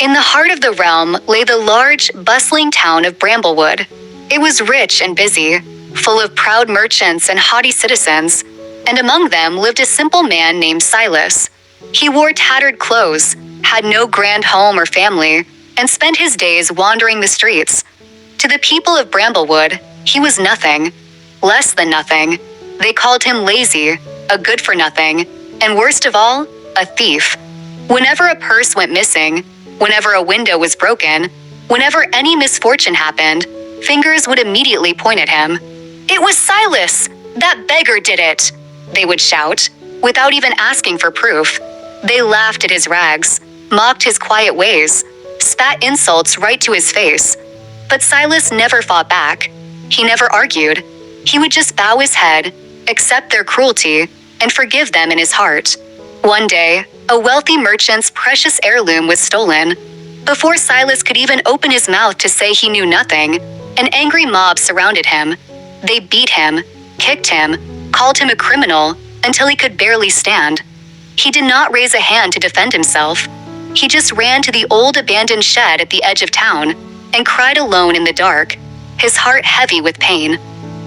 In the heart of the realm lay the large, bustling town of Bramblewood. It was rich and busy, full of proud merchants and haughty citizens, and among them lived a simple man named Silas. He wore tattered clothes, had no grand home or family, and spent his days wandering the streets. To the people of Bramblewood, he was nothing, less than nothing. They called him lazy, a good-for-nothing, and worst of all, a thief. Whenever a purse went missing, whenever a window was broken, whenever any misfortune happened, fingers would immediately point at him. "It was Silas! That beggar did it!" they would shout, without even asking for proof. They laughed at his rags, mocked his quiet ways, spat insults right to his face. But Silas never fought back. He never argued. He would just bow his head, accept their cruelty, and forgive them in his heart. One day, a wealthy merchant's precious heirloom was stolen. Before Silas could even open his mouth to say he knew nothing, an angry mob surrounded him. They beat him, kicked him, called him a criminal, until he could barely stand. He did not raise a hand to defend himself. He just ran to the old abandoned shed at the edge of town and cried alone in the dark, his heart heavy with pain.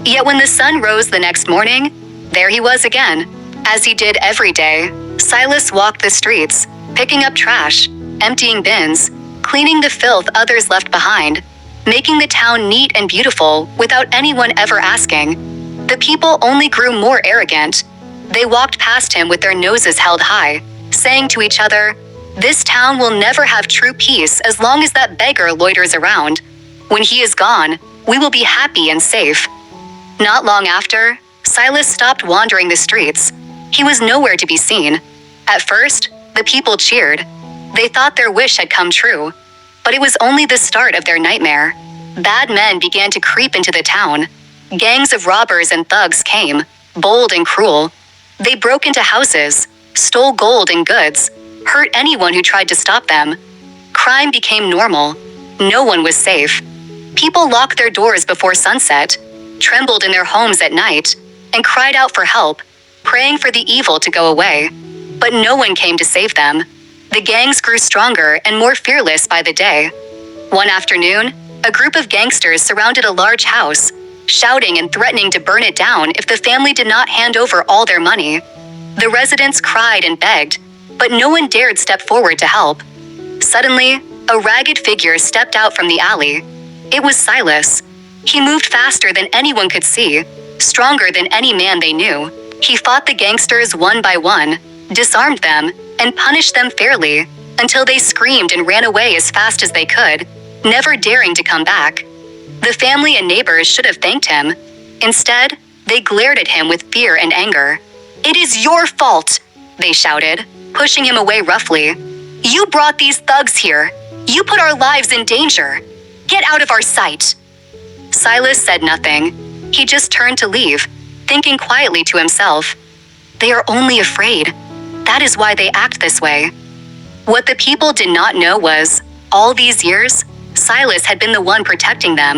Yet when the sun rose the next morning, there he was again. As he did every day, Silas walked the streets, picking up trash, emptying bins, cleaning the filth others left behind, making the town neat and beautiful without anyone ever asking. The people only grew more arrogant. They walked past him with their noses held high, saying to each other, "This town will never have true peace as long as that beggar loiters around. When he is gone, we will be happy and safe." Not long after, Silas stopped wandering the streets. He was nowhere to be seen. At first, the people cheered. They thought their wish had come true, but it was only the start of their nightmare. Bad men began to creep into the town. Gangs of robbers and thugs came, bold and cruel. They broke into houses, stole gold and goods, hurt anyone who tried to stop them. Crime became normal. No one was safe. People locked their doors before sunset, trembled in their homes at night, and cried out for help, praying for the evil to go away. But no one came to save them. The gangs grew stronger and more fearless by the day. One afternoon, a group of gangsters surrounded a large house, shouting and threatening to burn it down if the family did not hand over all their money. The residents cried and begged, but no one dared step forward to help. Suddenly, a ragged figure stepped out from the alley. It was Silas. He moved faster than anyone could see, stronger than any man they knew. He fought the gangsters one by one, disarmed them, and punished them fairly, until they screamed and ran away as fast as they could, never daring to come back. The family and neighbors should have thanked him. Instead, they glared at him with fear and anger. "It is your fault," they shouted, pushing him away roughly. "You brought these thugs here. You put our lives in danger. Get out of our sight." Silas said nothing. He just turned to leave, thinking quietly to himself, "They are only afraid. That is why they act this way." What the people did not know was, all these years, Silas had been the one protecting them.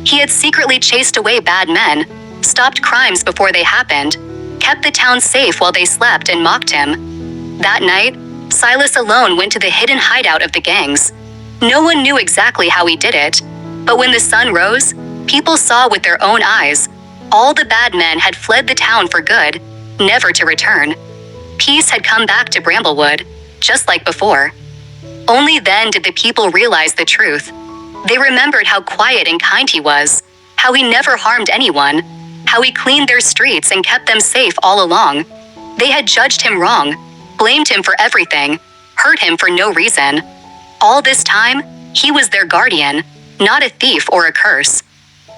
He had secretly chased away bad men, stopped crimes before they happened, kept the town safe while they slept and mocked him. That night, Silas alone went to the hidden hideout of the gangs. No one knew exactly how he did it, but when the sun rose, people saw with their own eyes. All the bad men had fled the town for good, never to return. Peace had come back to Bramblewood, just like before. Only then did the people realize the truth. They remembered how quiet and kind he was, how he never harmed anyone, how he cleaned their streets and kept them safe all along. They had judged him wrong, blamed him for everything, hurt him for no reason. All this time, he was their guardian, not a thief or a curse.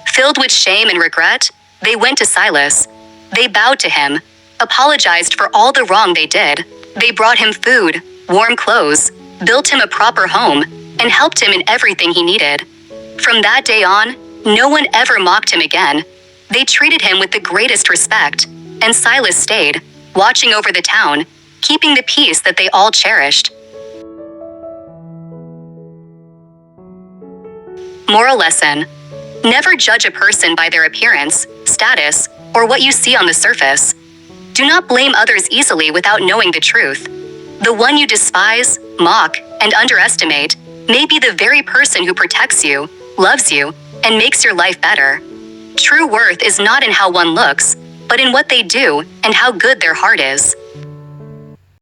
Filled with shame and regret, they went to Silas. They bowed to him, apologized for all the wrong they did. They brought him food, warm clothes, built him a proper home, and helped him in everything he needed. From that day on, no one ever mocked him again. They treated him with the greatest respect, and Silas stayed, watching over the town, keeping the peace that they all cherished. Moral lesson: never judge a person by their appearance, status, or what you see on the surface. Do not blame others easily without knowing the truth. The one you despise, mock, and underestimate may be the very person who protects you, loves you, and makes your life better. True worth is not in how one looks, but in what they do and how good their heart is.